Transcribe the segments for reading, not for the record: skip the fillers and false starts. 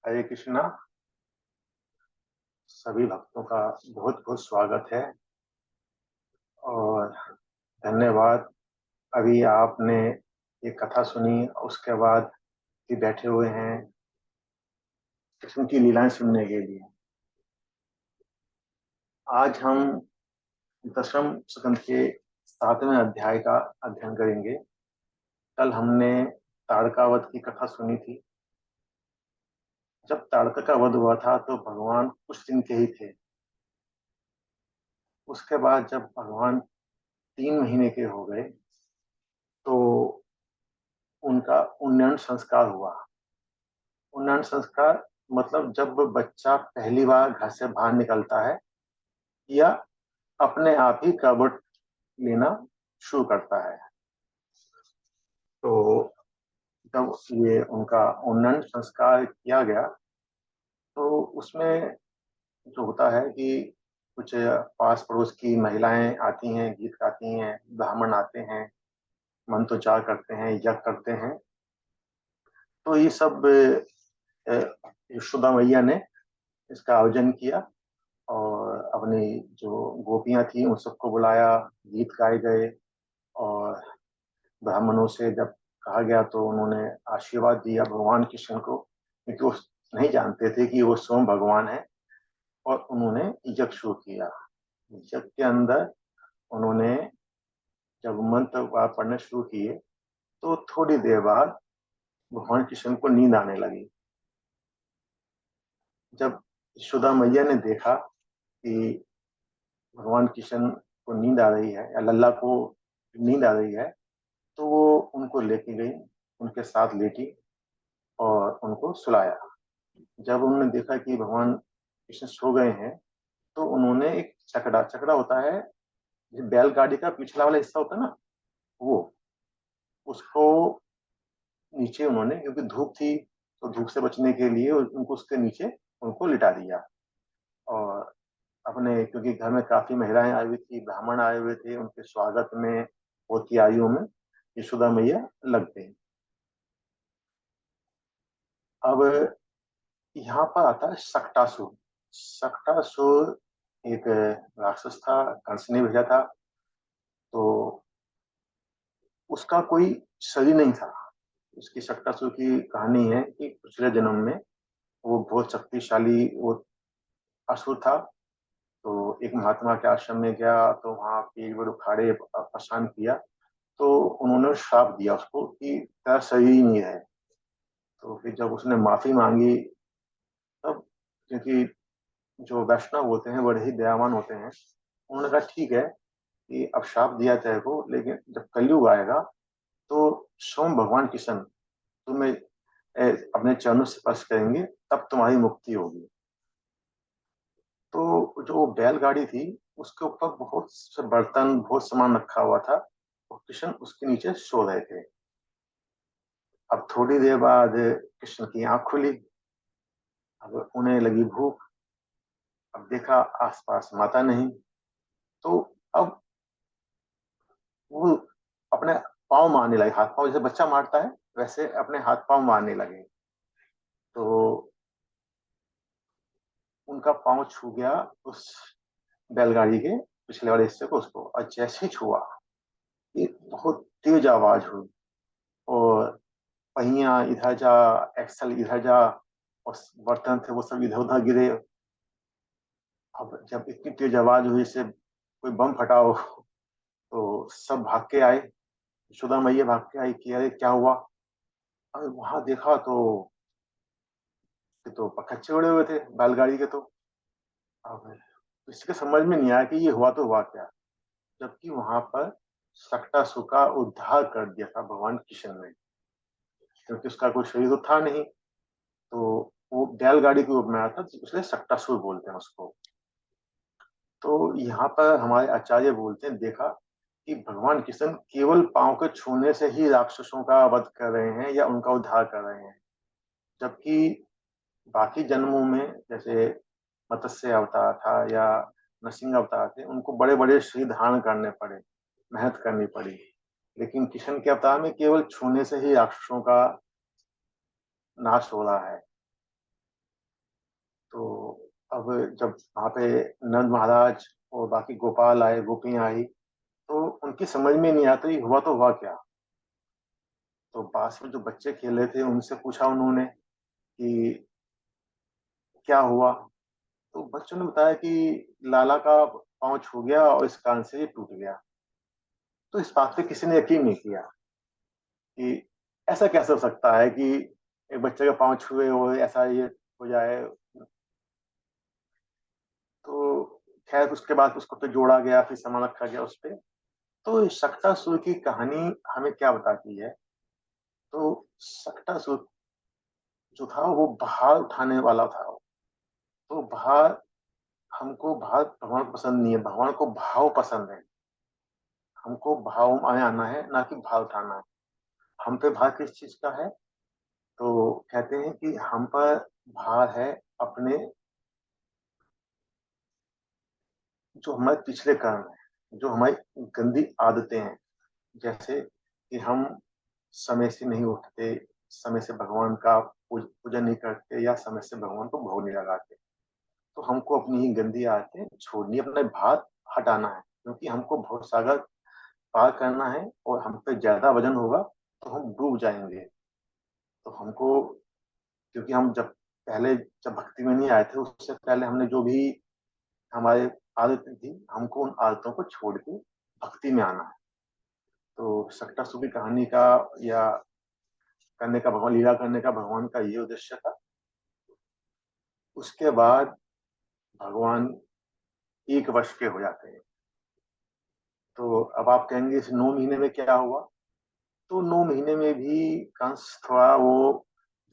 हरे कृष्णा। सभी भक्तों का बहुत बहुत स्वागत है और धन्यवाद। अभी आपने ये कथा सुनी, उसके बाद भी बैठे हुए हैं कृष्ण की लीलाएं सुनने के लिए। आज हम दशम स्कंद के 7वें अध्याय का अध्ययन करेंगे। कल हमने ताड़कावध की कथा सुनी थी। जब ताड़का का वध हुआ था तो भगवान कुछ दिन के ही थे। उसके बाद जब भगवान 3 महीने के हो गए तो उनका उन्नयन संस्कार हुआ। उन्नयन संस्कार मतलब जब बच्चा पहली बार घर से बाहर निकलता है या अपने आप ही करवट लेना शुरू करता है, तो जब ये उनका उन्नयन संस्कार किया गया तो उसमें जो होता है कि कुछ पास पड़ोस की महिलाएं आती हैं, गीत गाती हैं, ब्राह्मण आते हैं, मंत्रोच्चार करते हैं, यज्ञ करते हैं। तो ये सब यशोदा मैया ने इसका आयोजन किया और अपनी जो गोपियां थी उन सबको बुलाया, गीत गाए गए और ब्राह्मणों से जब कहा गया तो उन्होंने आशीर्वाद दिया भगवान कृष्ण को, क्योंकि वो नहीं जानते थे कि वो स्वयं भगवान है। और उन्होंने यज्ञ शुरू किया। यज्ञ के अंदर उन्होंने जब मंत्र पढ़ने शुरू किए तो थोड़ी देर बाद भगवान कृष्ण को नींद आने लगी। जब यशोदा मैया ने देखा कि भगवान कृष्ण को नींद आ रही है या लल्ला को नींद आ रही है, तो वो उनको लेके गई, उनके साथ लेटी और उनको सुलाया। जब उन्होंने देखा कि भगवान कृष्ण सो गए हैं तो उन्होंने एक चकड़ा चकड़ा होता है, बैलगाड़ी का पिछला वाला हिस्सा होता है ना, वो उसको नीचे उन्होंने, क्योंकि धूप थी तो धूप से बचने के लिए उनको उसके नीचे उनको लिटा दिया। और अपने, क्योंकि घर में काफी महिलाएं आई हुई थी, ब्राह्मण आए हुए थे, उनके स्वागत में होती आयु में यशोदा मैया लग गई। अब यहाँ पर आता है सक्टासुर। सक्टासुर एक राक्षस था, कंस ने भेजा था। तो उसका कोई शरीर नहीं था। उसकी सक्टासुर की कहानी है कि पिछले जन्म में वो बहुत शक्तिशाली वो असुर था। तो एक महात्मा के आश्रम में गया तो वहाँ पेड़ उखाड़े परेशान किया। तो उन्होंने श्राप दिया उसको कि तेरा शरीर ही नहीं है। तो फिर जब उसने माफी मांगी तब, क्योंकि जो वैष्णव होते हैं बड़े ही दयावान होते हैं, उन्होंने कहा ठीक है कि अब श्राप दिया तेरे को, लेकिन जब कलयुग आएगा तो स्वयं भगवान कृष्ण तुम्हें अपने चरणों से स्पर्श करेंगे, तब तुम्हारी मुक्ति होगी। तो जो बैलगाड़ी थी उसके ऊपर बहुत से बर्तन, बहुत सामान रखा हुआ था और कृष्ण उसके नीचे सो रहे थे। अब थोड़ी देर बाद कृष्ण की आंख खुली। अब उन्हें लगी भूख। अब देखा आसपास माता नहीं। तो अब वो अपने पाँव मारने लगे, हाथ पाँव जैसे बच्चा मारता है वैसे अपने हाथ पाँव मारने लगे। तो उनका पाँव छू गया उस बैलगाड़ी के पिछले वाले हिस्से को, उसको, और जैसे ही छुआ एक बहुत तेज आवाज हुई और पहिया इधर जा, एक्सल इधर जा, और बर्तन थे वो सब इधर उधर गिरे। अब जब इतनी तेज आवाज हुई से कोई बम फटा हो, तो सब भाग के आए। यशोदा मैया भाग के आई कि अरे क्या हुआ। अरे वहां देखा तो ये तो पखच्चे उड़े हुए थे बैलगाड़ी के। तो अब किसी के समझ में नहीं आया कि ये हुआ तो हुआ क्या, जबकि वहां पर सक्टासुर का उद्धार कर दिया था भगवान कृष्ण ने, क्योंकि उसका कोई शरीर तो था नहीं। तो वो बैलगाड़ी के रूप में आया था, इसलिए सक्टासुर बोलते हैं उसको। तो यहाँ पर हमारे आचार्य बोलते हैं, देखा कि भगवान कृष्ण केवल पांव के छूने से ही राक्षसों का वध कर रहे हैं या उनका उद्धार कर रहे हैं। जबकि बाकी जन्मों में जैसे मत्स्य अवतार था या नरसिंह अवतार थे, उनको बड़े बड़े शरीर धारण करने पड़े, मेहनत करनी पड़ी। लेकिन कृष्ण के अवतार में केवल छूने से ही राक्षसों का नाश हो रहा है। तो अब जब वहां पे नंद महाराज और बाकी गोपाल आए, गोपियां आई, तो उनकी समझ में नहीं आता ये हुआ तो हुआ क्या। तो पास में जो बच्चे खेल रहे थे उनसे पूछा उन्होंने कि क्या हुआ। तो बच्चों ने बताया कि लाला का पाँव छू गया और इस कारण से ये टूट गया। तो इस बात पे किसी ने यकीन नहीं किया कि ऐसा कैसे हो सकता है कि एक बच्चे का पाँव छुए हो ऐसा ये हो जाए। तो खैर उसके बाद उसको तो जोड़ा गया, फिर सामान रखा गया उस पे। तो शक्टासुर की कहानी हमें क्या बताती है। तो शक्टासुर जो था वो भार उठाने वाला था। तो भार, हमको भार भगवान को पसंद नहीं है, भगवान को भाव पसंद है। हमको भाव में आना है, ना कि भार उठाना है। हम पे भार किस चीज का है। तो कहते हैं कि हम पर भार है अपने, जो हमारे पिछले कर्म है, जो हमारी गंदी आदतें हैं। जैसे कि हम समय से नहीं उठते, समय से भगवान का पूजन नहीं करते, या समय से भगवान को भोग नहीं लगाते। तो हमको अपनी ही गंदी आदतें छोड़नी, अपने भार हटाना है, क्योंकि हमको भव सागर पार करना है और हम पे ज्यादा वजन होगा तो हम डूब जाएंगे। तो हमको, क्योंकि हम जब पहले, जब भक्ति में नहीं आए थे उससे पहले हमने जो भी हमारे आदतें थी, हमको उन आदतों को छोड़ के भक्ति में आना है। तो शक्टासुर की कहानी का या करने का, भगवान लीला करने का भगवान का ये उद्देश्य था। उसके बाद भगवान 1 वर्ष के हो जाते हैं। तो अब आप कहेंगे इस 9 महीने में क्या हुआ। तो 9 महीने में भी कंस थोड़ा वो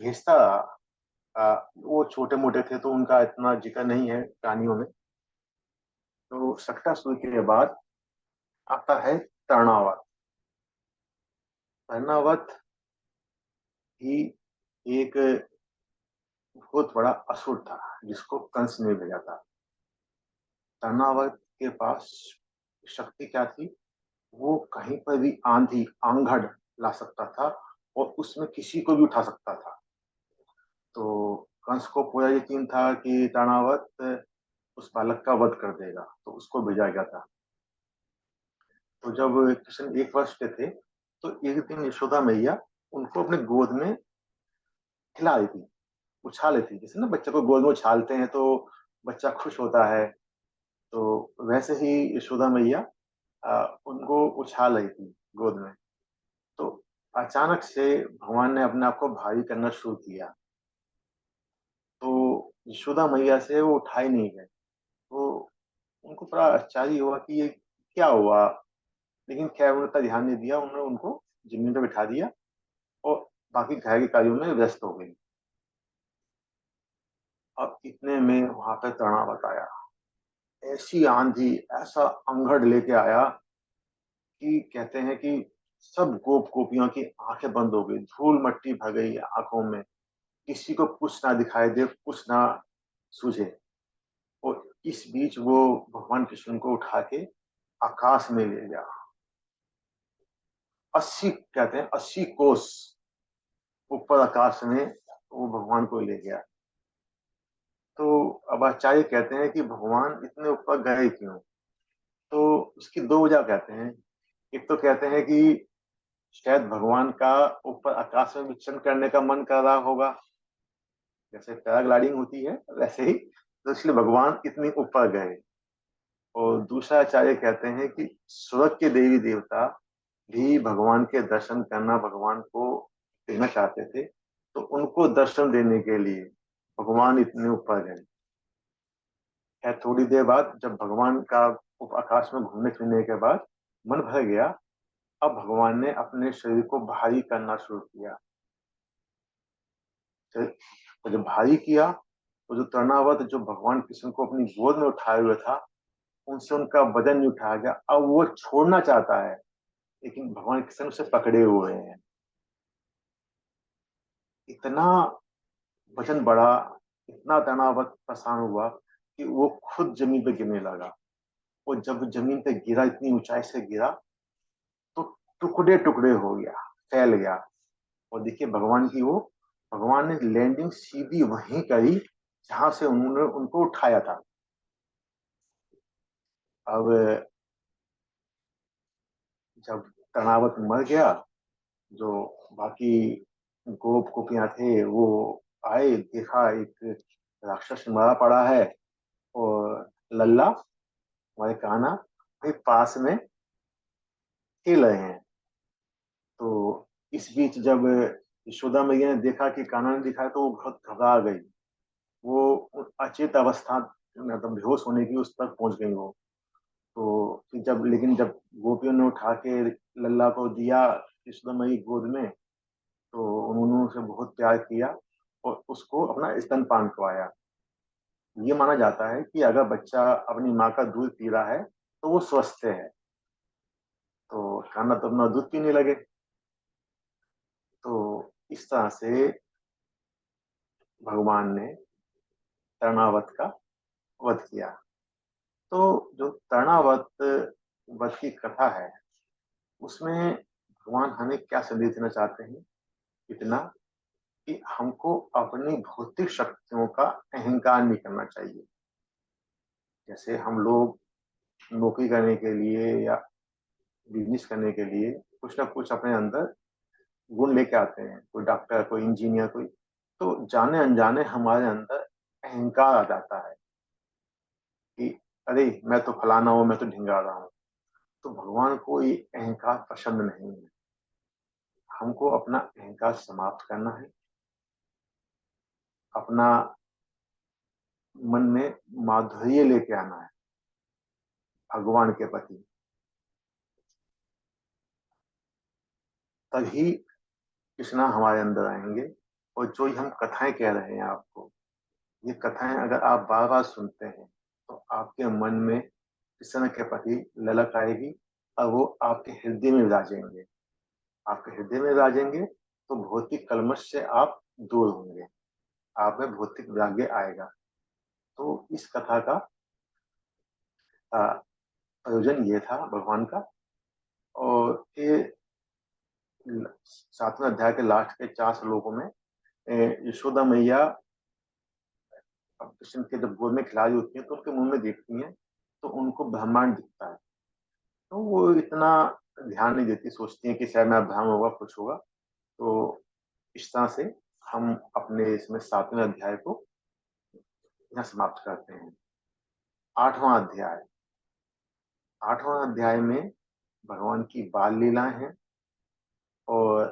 भेजता रहा। वो छोटे मोटे थे तो उनका इतना जिक्र नहीं है कहानियों में। तो शक्टासुर के बाद आता है तरणावत। तरणावत ही एक बहुत बड़ा असुर था जिसको कंस ने भेजा था। तरणावत के पास शक्ति क्या थी, वो कहीं पर भी आंधी आंधड़ ला सकता था और उसमें किसी को भी उठा सकता था। तो कंस को पूरा यकीन था कि तरणावत उस बालक का वध कर देगा, तो उसको भेजा गया था। तो जब कृष्ण 1 वर्ष के थे, तो एक दिन यशोदा मैया उनको अपने गोद में खिला रही थी, उछाल रही थी। जैसे ना बच्चे को गोद में उछालते हैं तो बच्चा खुश होता है, तो वैसे ही यशोदा मैया उनको उछाल रही थी गोद में। तो अचानक से भगवान ने अपने आप को भारी करना शुरू किया। तो यशोदा मैया से वो उठाई नहीं गए। तो उनको बड़ा आश्चर्य हुआ कि ये क्या हुआ। लेकिन खैर उन्होंने इतना ध्यान नहीं दिया, उन्होंने उनको जमीन पर बिठा दिया और बाकी घर के कार्यों में व्यस्त हो गई। अब इतने में वहां पे तरणा बताया, ऐसी आंधी, ऐसा अंधड़ लेके आया कि कहते हैं कि सब गोपियों की आंखें बंद हो गई, धूल मट्टी भर गई आंखों में, किसी को कुछ ना दिखाई दे, कुछ ना सूझे। और इस बीच वो भगवान कृष्ण को उठा के आकाश में ले गया। 80, कहते हैं 80 कोस ऊपर आकाश में वो भगवान को ले गया। तो अब आचार्य कहते हैं कि भगवान इतने ऊपर गए क्यों। तो उसकी दो वजह कहते हैं। एक तो कहते हैं कि शायद भगवान का ऊपर आकाश में विचरण करने का मन कर रहा होगा, जैसे पैराग्लाइडिंग होती है वैसे ही। तो इसलिए भगवान इतनी ऊपर गए। और दूसरा आचार्य कहते हैं कि स्वर्ग के देवी देवता भी भगवान के दर्शन करना, भगवान को देखना चाहते थे, तो उनको दर्शन देने के लिए भगवान इतने ऊपर गए। है थोड़ी देर बाद जब भगवान का आकाश में घूमने फिरने के बाद मन भर गया, अब भगवान ने अपने शरीर को भारी करना शुरू किया। तो जब भारी किया, तो जो तृणावत जो भगवान कृष्ण को अपनी गोद में उठाए हुए था, उनसे उनका वजन नहीं उठाया गया। अब वो छोड़ना चाहता है, लेकिन भगवान कृष्ण उसे पकड़े हुए हैं। इतना वजन बढ़ा, इतना तनावत परेशान हुआ कि वो खुद जमीन पे गिरने लगा। और जब जमीन पे गिरा, इतनी ऊंचाई से गिरा, तो टुकड़े टुकड़े हो गया, फैल गया। और देखिए भगवान की वो, भगवान ने लैंडिंग सीधी वहीं करी जहां से उन्होंने उनको उठाया था। अब जब तनावत मर गया, जो बाकी गोप गोपियां थे वो आए, देखा एक राक्षस मरा पड़ा है, और लल्ला हमारे कान्हा भाई पास में खेल रहे हैं। तो इस बीच जब यशोदा मैया ने देखा कि कान्हा ने दिखाया, तो वो बहुत घबरा गई। वो अचेत अवस्था, मतलब बेहोश होने की उस तक पहुंच गई वो। तो फिर जब गोपियों ने उठा के लल्ला को दिया यशोदा मैया की गोद में, तो उन्होंने उसे बहुत प्यार किया और उसको अपना स्तनपान करवाया। ये माना जाता है कि अगर बच्चा अपनी माँ का दूध पी रहा है तो वो स्वस्थ है। तो कान्हा तो अपना दूध पीने लगे। तो इस तरह से भगवान ने तरणावत का वध किया। तो जो तरणावत वध की कथा है, उसमें भगवान हमें क्या संदेश देना चाहते हैं? इतना कि हमको अपनी भौतिक शक्तियों का अहंकार नहीं करना चाहिए। जैसे हम लोग नौकरी करने के लिए या बिजनेस करने के लिए कुछ ना कुछ अपने अंदर गुण लेके आते हैं, कोई डॉक्टर, कोई इंजीनियर, कोई, तो जाने अनजाने हमारे अंदर अहंकार आ जाता है कि अरे मैं तो फलाना हूं, मैं तो ढिंगारा हूं। तो भगवान को ये अहंकार पसंद नहीं है। हमको अपना अहंकार समाप्त करना है, अपना मन में माधुर्य लेके आना है भगवान के प्रति। तभी कृष्णा हमारे अंदर आएंगे। और जो हम कथाएं कह रहे हैं आपको, ये कथाएं अगर आप बार बार सुनते हैं तो आपके मन में कृष्ण के प्रति ललक आएगी, और वो आपके हृदय में विराजेंगे। आपके हृदय में विराजेंगे तो भौतिक कलमश से आप दूर होंगे, आप में भौतिक वैराग्य आएगा। तो इस कथा का प्रयोजन ये था भगवान का। और ये 7वें अध्याय के लास्ट के 4 श्लोकों में यशोदा मैया कृष्ण के जब गोद में खिला रही होती है तो उनके मुंह में देखती हैं, तो उनको ब्रह्मांड दिखता है। तो वो इतना ध्यान नहीं देती, सोचती हैं कि शायद मैं ब्राह्मण होगा, कुछ होगा। तो इस तरह से हम अपने इसमें 7वें अध्याय को यहाँ समाप्त करते हैं। 8वां अध्याय। 8वां अध्याय में भगवान की बाल लीलाएं हैं और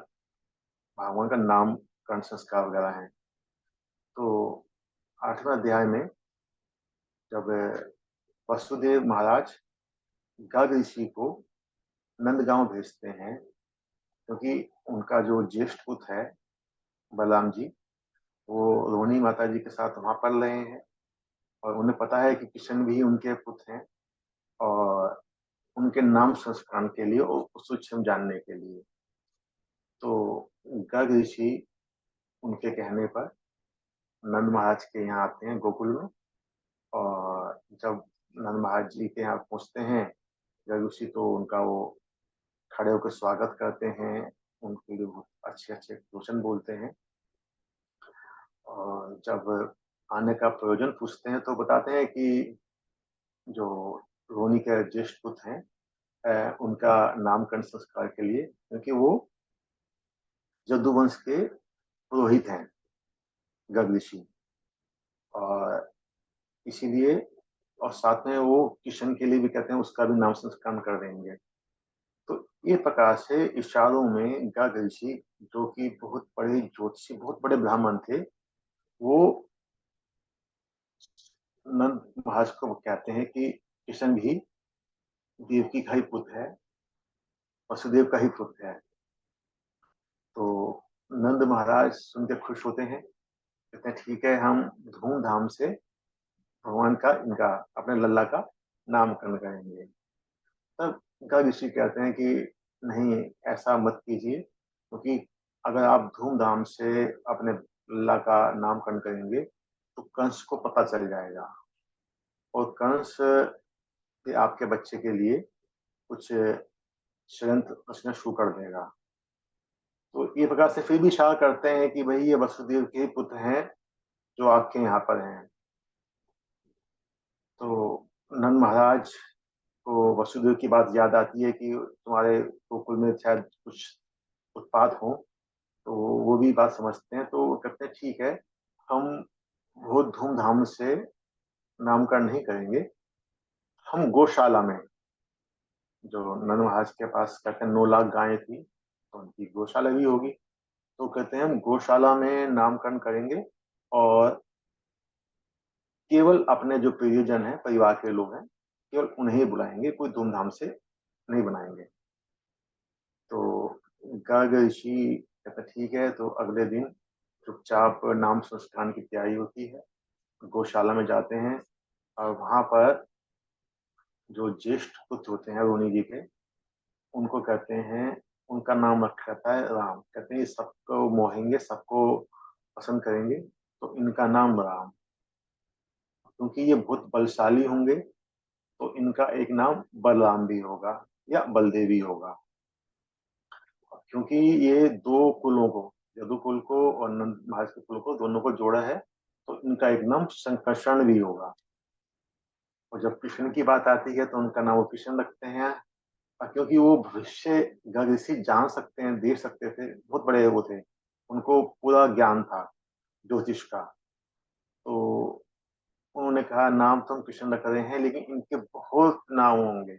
भगवान का नामकरण संस्कार वगैरह है। तो 8वें अध्याय में जब वसुदेव महाराज गर्ग ऋषि को नंदगांव भेजते हैं, क्योंकि उनका जो ज्येष्ठ पुत्र है बलराम जी, वो रोहिणी माता जी के साथ वहां पल रहे हैं, और उन्हें पता है कि किशन भी उनके पुत्र हैं, और उनके नाम संस्करण के लिए और सूक्ष्म जानने के लिए। तो गर्ग ऋषि उनके कहने पर नंद महाराज के यहाँ आते हैं गोकुल में। और जब नंद महाराज जी के यहाँ पहुंचते हैं गर्ग ऋषि, तो उनका वो खड़े होकर स्वागत करते हैं, उनके लिए बहुत अच्छे अच्छे क्वेश्चन बोलते हैं। और जब आने का प्रयोजन पूछते हैं तो बताते हैं कि जो रोनी के ज्येष्ठ पुत्र हैं, उनका नामकरण संस्कार के लिए, क्योंकि वो जदुवंश के पुरोहित हैं गर्ग ऋषि, और इसीलिए, और साथ में वो किशन के लिए भी कहते हैं उसका भी नाम संस्करण कर देंगे। तो ये प्रकार से इशारों में गर्ग ऋषि, जो कि बहुत बड़े ज्योतिषी, बहुत बड़े ब्राह्मण थे, वो नंद महाराज को कहते हैं कि किशन भी देवकी का ही पुत्र है, वसुदेव का ही पुत्र है। तो नंद महाराज सुनकर खुश होते हैं, कहते हैं ठीक है, हम धूमधाम से भगवान का, इनका, अपने लल्ला का नामकरण करेंगे। तब गर्ग ऋषि कहते हैं कि नहीं, ऐसा मत कीजिए, क्योंकि अगर आप धूमधाम से अपने लल्ला का नामकरण करेंगे तो कंस को पता चल जाएगा, और कंस भी आपके बच्चे के लिए कुछ षड्यंत्र रचना शुरू कर देगा। तो ये प्रकार से फिर भी इशारा करते हैं कि भाई ये वसुदेव के ही पुत्र हैं, जो आपके यहाँ पर हैं। तो नंद महाराज को वसुदेव की बात याद आती है कि तुम्हारे गोकुल में शायद कुछ उत्पात हो। तो वो भी बात समझते हैं, तो वो कहते हैं ठीक है, हम बहुत धूमधाम से नामकरण नहीं करेंगे, हम गौशाला में, जो नंद महाराज के पास कहते हैं 9 लाख गायें थी, तो उनकी गौशाला भी होगी। तो कहते हैं हम गौशाला में नामकरण करेंगे, और केवल अपने जो प्रियजन है, परिवार के लोग हैं, केवल उन्हें ही बुलाएंगे, कोई धूमधाम से नहीं बनाएंगे। तो गर्ग ऋषि कहते ठीक है। तो अगले दिन चुपचाप नाम संस्कार की तैयारी होती है, गौशाला में जाते हैं, और वहां पर जो ज्येष्ठ पुत्र होते हैं रोनी जी के, उनको कहते हैं, उनका नाम रखा जाता है राम। कहते हैं ये सबको मोहेंगे, सबको पसंद करेंगे, तो इनका नाम राम। क्योंकि ये बहुत बलशाली होंगे, तो इनका एक नाम बलराम भी होगा या बलदेव भी होगा। क्योंकि ये दो कुलों को, यदुकुल को और नंद महाराज के कुल को, दोनों को जोड़ा है, तो इनका एक नाम संकर्षण भी होगा। और जब कृष्ण की बात आती है तो उनका नाम वो कृष्ण रखते हैं। और क्योंकि वो भविष्य ऋषि जान सकते हैं, देख सकते थे, बहुत बड़े वो थे, उनको पूरा ज्ञान था ज्योतिष का। तो उन्होंने कहा नाम तो हम कृष्ण रख रहे हैं, लेकिन इनके बहुत नाम होंगे,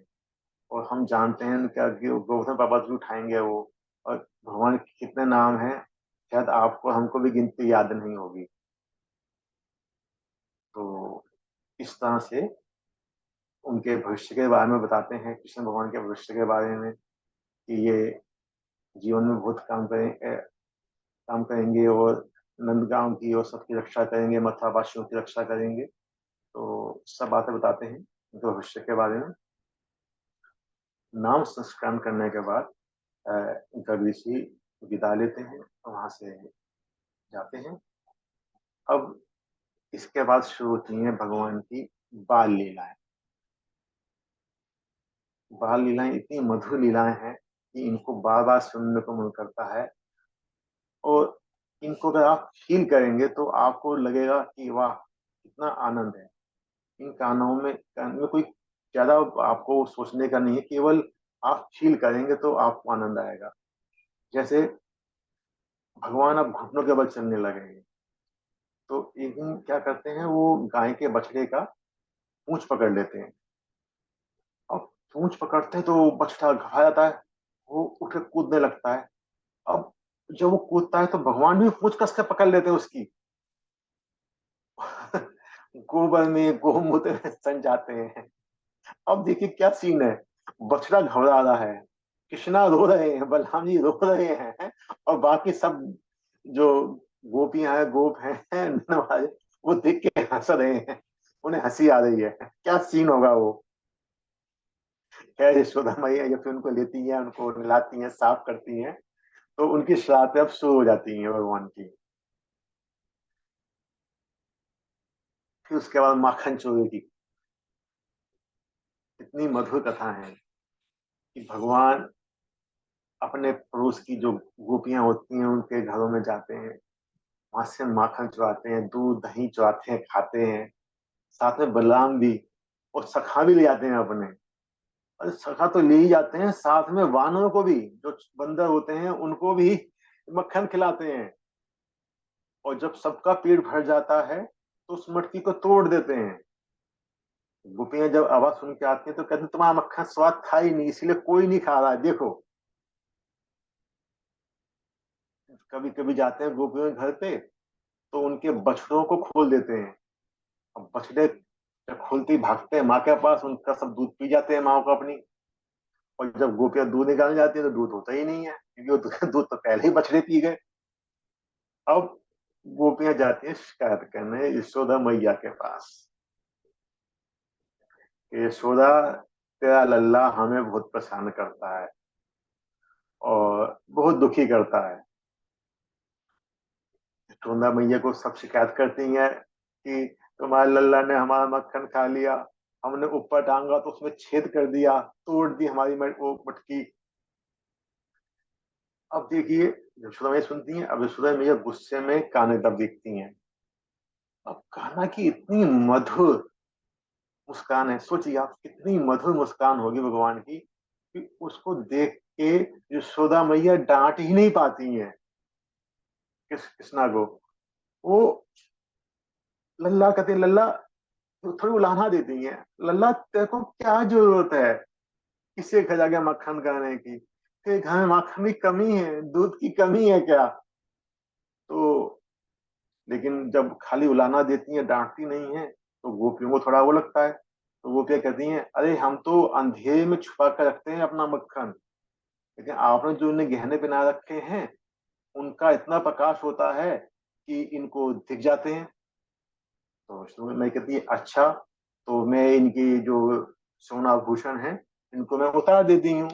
और हम जानते हैं क्या कि गोवर्धन पर्वत भी उठाएंगे वो, और भगवान के कितने नाम हैं, शायद आपको हमको भी गिनती याद नहीं होगी। तो इस तरह से उनके भविष्य के बारे में बताते हैं, कृष्ण भगवान के भविष्य के बारे में, कि ये जीवन में बहुत काम करेंगे, और नंदगांव की और सबकी रक्षा करेंगे, मथुरा वासियों की रक्षा करेंगे। तो सब बातें बताते हैं उनके भविष्य के बारे में। नाम संस्करण करने के बाद गर्ग ऋषि विदा लेते हैं, वहां से जाते हैं। अब इसके बाद शुरू होती है भगवान की बाल लीलाएं। बाल लीलाएं इतनी मधुर लीलाएं हैं कि इनको बार बार सुनने को मन करता है। और इनको अगर आप फील करेंगे तो आपको लगेगा कि वाह, कितना आनंद है इन गानों में। कोई ज्यादा आपको सोचने का नहीं है, केवल आप फील करेंगे तो आपको आनंद आएगा। जैसे भगवान अब घुटनों के बल चलने लगे हैं, तो एक दिन क्या करते हैं, वो गाय के बछड़े का पूंछ पकड़ लेते हैं। अब पूंछ पकड़ते हैं तो बछड़ा घबरा जाता है, वो उठ के कूदने लगता है। अब जब वो कूदता है तो भगवान भी पूंछ कस के पकड़ लेते हैं उसकी। गोबर में गोमूत्र में सन जाते हैं। अब देखिए क्या सीन है, बछड़ा घबरा रहा है, कृष्णा रो रहे हैं, बलराम जी रो रहे हैं, और बाकी सब जो गोपियां हैं, गोप हैं, नवाज, वो देख के हंस रहे हैं, उन्हें हंसी आ रही है। क्या सीन होगा वो। खैर यशोदा मैया या फिर उनको लेती हैं, उनको नहलाती हैं, साफ करती हैं, तो उनकी श्राद्ध अब शुरू हो जाती हैं भगवान की। फिर उसके बाद माखन चोरी की इतनी मधुर कथा है कि भगवान अपने पड़ोस की जो गोपियां होती हैं उनके घरों में जाते हैं, वहां से माखन चुराते हैं, दूध दही चुराते हैं, खाते हैं। साथ में बलराम भी, और सखा भी ले जाते हैं अपने। अरे सखा तो ले ही जाते हैं, साथ में वानरों को भी, जो बंदर होते हैं उनको भी मक्खन खिलाते हैं। और जब सबका पेट भर जाता है तो उस मटकी को तोड़ देते हैं। गोपियां जब आवाज सुन के आती है तो कहते हैं तुम्हारा मक्खन स्वाद था ही नहीं, इसलिए कोई नहीं खा रहा है, देखो। कभी कभी जाते हैं गोपियों के घर पे, तो उनके बछड़ों को खोल देते हैं। अब बछड़े जब खोलते ही भागते हैं माँ के पास, उनका सब दूध पी जाते हैं माँ को अपनी। और जब गोपियां दूध निकालने जाती है तो दूध होता ही नहीं है, क्योंकि वो दूध तो पहले ही बछड़े पी गए। अब गोपियां जाती हैं शिकायत करने यशोदा मैया के पास, कि यशोदा, तेरा लल्ला हमें बहुत परेशान करता है और बहुत दुखी करता है। यशोदा मैया को सब शिकायत करती हैं कि तुम्हारे लल्ला ने हमारा मक्खन खा लिया, हमने ऊपर टांगा तो उसमें छेद कर दिया, तोड़ दी हमारी वो मटकी। अब देखिए, यशोदा मैया सुनती हैं, अब यशोदा मैया गुस्से में काने तब देखती हैं। अब कान्हा की इतनी मधुर मुस्कान है, सोचिए आप कितनी मधुर मुस्कान होगी भगवान की कि उसको देख के यशोदा मैया डांट ही नहीं पाती हैं कृष्णा को। वो लल्ला कहते हैं, लल्ला थोड़ी उलाहना देती हैं, लल्ला तेरे को क्या जरूरत है किसी के घर जाके मक्खन खाने की, तेरे घर में मक्खन की कमी है, दूध की कमी है क्या? तो लेकिन जब खाली उलाहना देती हैं, डांटती नहीं है, तो गोपियों को थोड़ा वो लगता है। तो गोपियां कहती हैं, अरे हम तो अंधेरे में छुपा कर रखते हैं अपना मक्खन, लेकिन आपने जो इन्हें गहने पहना रखे हैं उनका इतना प्रकाश होता है कि इनको दिख जाते हैं। तो शुरू में कहती है, अच्छा तो मैं इनकी जो सोना आभूषण है इनको मैं उतार देती हूँ।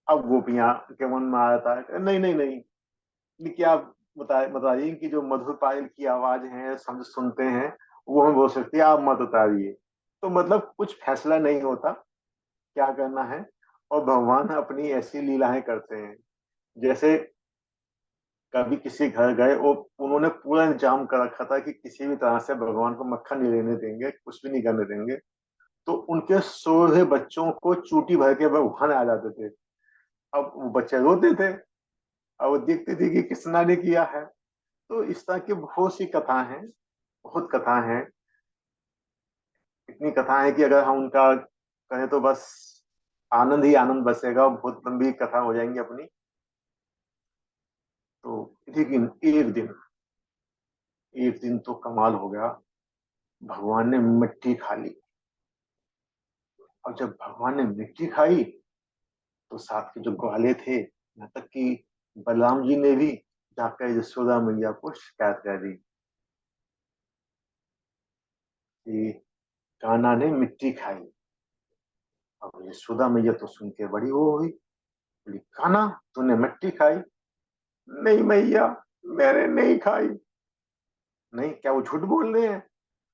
अब गोपियां के मन में आता है, नहीं नहीं नहीं, ये क्या बताइए कि जो मधुर पायल की आवाज है हम सुनते हैं वो हमें बोल सकती है, आप मत उतारिए। तो मतलब कुछ फैसला नहीं होता क्या करना है, और भगवान अपनी ऐसी लीलाएं करते हैं। जैसे कभी किसी घर गए और उन्होंने पूरा इंतजाम कर रखा था कि किसी भी तरह से भगवान को मक्खन नहीं लेने देंगे, कुछ भी नहीं करने देंगे, तो उनके सो रहे बच्चों को चूटी भर के भगवान आ जाते थे। अब वो बच्चे रोते थे, अब वो देखते थे कि किसना ने किया है। तो इस तरह की बहुत सी कथा हैं, बहुत कथा हैं। इतनी कथा है कि अगर हम उनका कहें तो बस आनंद ही आनंद बसेगा, और बहुत लंबी कथा हो जाएंगी अपनी। तो लेकिन एक दिन तो कमाल हो गया, भगवान ने मिट्टी खा ली। और जब भगवान ने मिट्टी खाई तो साथ के जो ग्वाले थे, यहाँ तक कि बलराम जी ने भी जाकर यशोदा मैया को शिकायत कर दी कि कान्हा ने मिट्टी खाई। अब यशोदा मैया तो सुन के बड़ी वो हुई, बोली, कान्हा तूने मिट्टी खाई? नहीं मैया, मैंने नहीं खाई। नहीं, क्या वो झूठ बोल रहे हैं?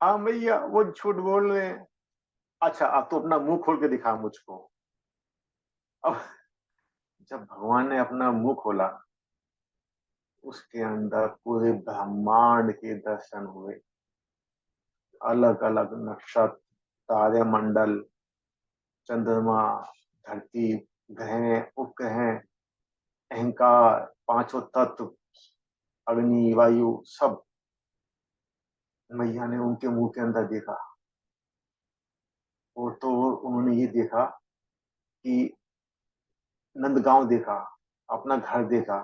हाँ मैया, वो झूठ बोल रहे हैं। अच्छा अब तो अपना मुंह खोल के दिखा मुझको। अब जब भगवान ने अपना मुंह खोला, उसके अंदर पूरे ब्रह्मांड के दर्शन हुए। अलग अलग नक्षत्र, तारे मंडल, चंद्रमा, धरती, ग्रह उपग्रह, अहंकार, पांचों तत्व, अग्नि वायु, सब मैया ने उनके मुंह के अंदर देखा। और तो उन्होंने ये देखा कि नंदगांव देखा, अपना घर देखा।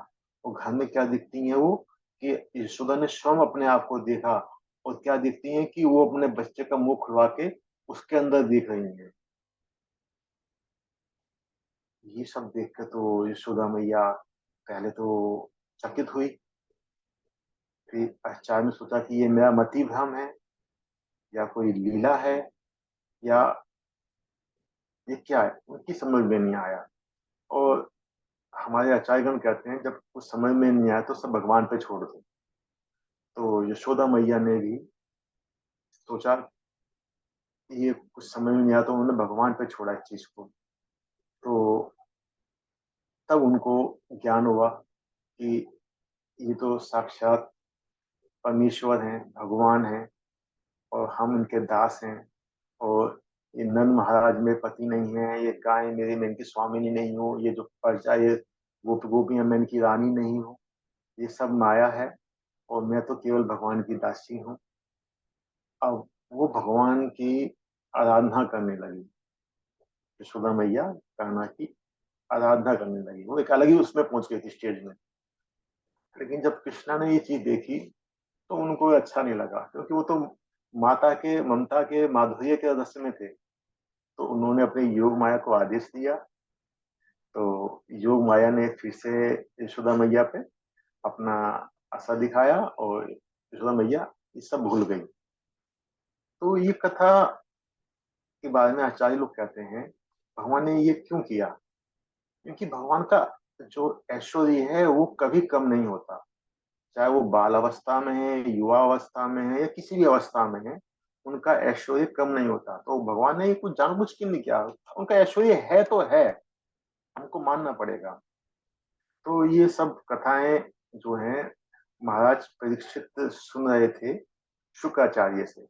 और घर में क्या दिखती है वो, कि यशोदा ने स्वयं अपने आप को देखा। और क्या दिखती है कि वो अपने बच्चे का मुंह खुलवा के उसके अंदर देख रही है। ये सब देख के तो यशोदा मैया पहले तो चकित हुई, फिर आश्चर्य में सोचा कि ये मेरा मति भ्रम है या कोई लीला है, या ये क्या है, उनकी समझ में नहीं आया। और हमारे आचार्यगण कहते हैं जब कुछ समझ में नहीं आया तो सब भगवान पे छोड़ दो। तो यशोदा मैया ने भी सोचा कि ये कुछ समझ में नहीं आया, तो उन्होंने भगवान पे छोड़ा इस चीज को। तो तब उनको ज्ञान हुआ कि ये तो साक्षात परमेश्वर हैं, भगवान हैं, और हम इनके दास हैं। और ये नंद महाराज मेरे पति नहीं है, ये गाय मेरी, मैं इनकी स्वामिनी नहीं हूँ, ये जो प्रजा, ये गोपियां, मैं इनकी रानी नहीं हूँ, ये सब माया है, और मैं तो केवल भगवान की दासी हूँ। अब वो भगवान की आराधना करने लगी, यशोदा मैया कान्हा की आराधना करने लगी, वो एक अलग ही उसमें पहुंच गई थी स्टेज में। लेकिन जब कृष्णा ने ये चीज देखी तो उनको अच्छा नहीं लगा, क्योंकि वो तो माता के ममता के माधुर्य के रस में थे। तो उन्होंने अपने योग माया को आदेश दिया। तो योग माया ने फिर से यशोदा मैया पे अपना आशा दिखाया, और यशोदा मैया ये सब भूल गई। तो ये कथा के बारे में आचार्य लोग कहते हैं भगवान ने ये क्यों किया, क्योंकि भगवान का जो ऐश्वर्य है वो कभी कम नहीं होता। चाहे वो बाल अवस्था में है, युवा अवस्था में है, या किसी भी अवस्था में है, उनका ऐश्वर्य कम नहीं होता। तो भगवान ने ये कुछ जानबूझ के नहीं किया, उनका ऐश्वर्य है तो है, हमको मानना पड़ेगा। तो ये सब कथाएं जो हैं, महाराज परीक्षित सुन रहे थे, शुक्राचार्य से।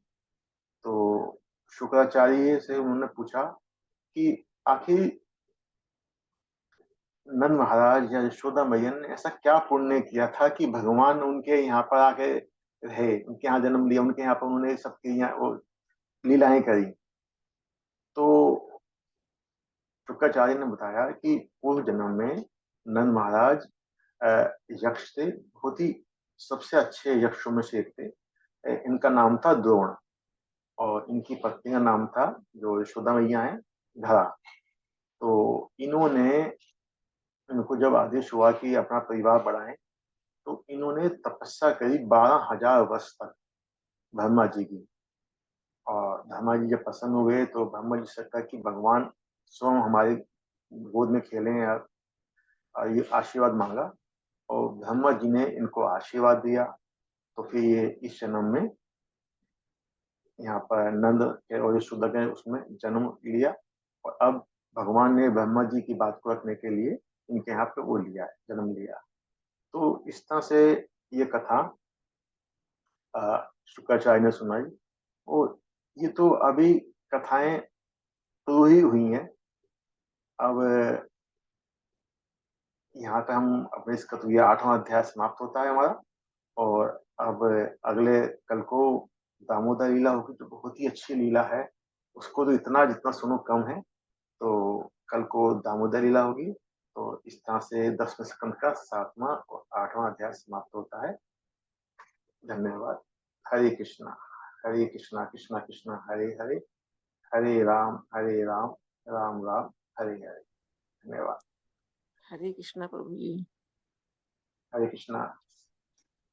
तो शुक्राचार्य से उन्होंने पूछा कि आखिर नंद महाराज या यशोदा मैया ने ऐसा क्या पुण्य किया था कि भगवान उनके यहाँ पर आके रहे, उनके यहाँ जन्म लिया, उनके यहाँ पर उन्होंने सबके यहाँ वो लीलाएं करी। तो शुक्राचार्य ने बताया कि पूर्व जन्म में नंद महाराज यक्ष थे, बहुत ही सबसे अच्छे यक्षों में से एक थे। इनका नाम था द्रोण और इनकी पत्नी का नाम था, जो यशोदा मैया है, धरा। तो इन्होंने, इनको जब आदेश हुआ कि अपना परिवार बढ़ाएं, तो इन्होंने तपस्या करी 12,000 वर्ष तक ब्रह्मा जी की। और ब्रह्मा जी जब प्रसन्न हुए तो ब्रह्मा जी से कहा कि भगवान स्वयं हमारे गोद में खेलें, ये आशीर्वाद मांगा और ब्रह्मा जी ने इनको आशीर्वाद दिया। तो फिर ये इस जन्म में यहाँ पर नंद और यशोदा के उसमें जन्म लिया। और अब भगवान ने ब्रह्मा जी की बात को रखने के लिए इनके यहाँ पे वो लिया है, जन्म लिया। तो इस तरह से ये कथा शुक्राचार्य ने सुनाई। और ये तो अभी कथाएं शुरू ही हुई हैं। अब यहाँ पे हम अपने इस कथा, ये 8वां अध्याय समाप्त होता है हमारा। और अब अगले कल को दामोदर लीला होगी, जो बहुत ही अच्छी लीला है। उसको तो इतना जितना सुनो कम है। तो कल को दामोदर लीला होगी। तो इस तरह से 10वें स्कंद का 7वां और 8वां अध्याय समाप्त होता है। धन्यवाद। हरे कृष्णा, हरे कृष्णा, कृष्णा कृष्णा हरे हरे, हरे राम राम राम हरे हरे। धन्यवाद। हरे कृष्णा प्रभु जी। हरे कृष्णा।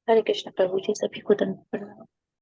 हरे कृष्ण प्रभु जी, सभी को धन्यवाद।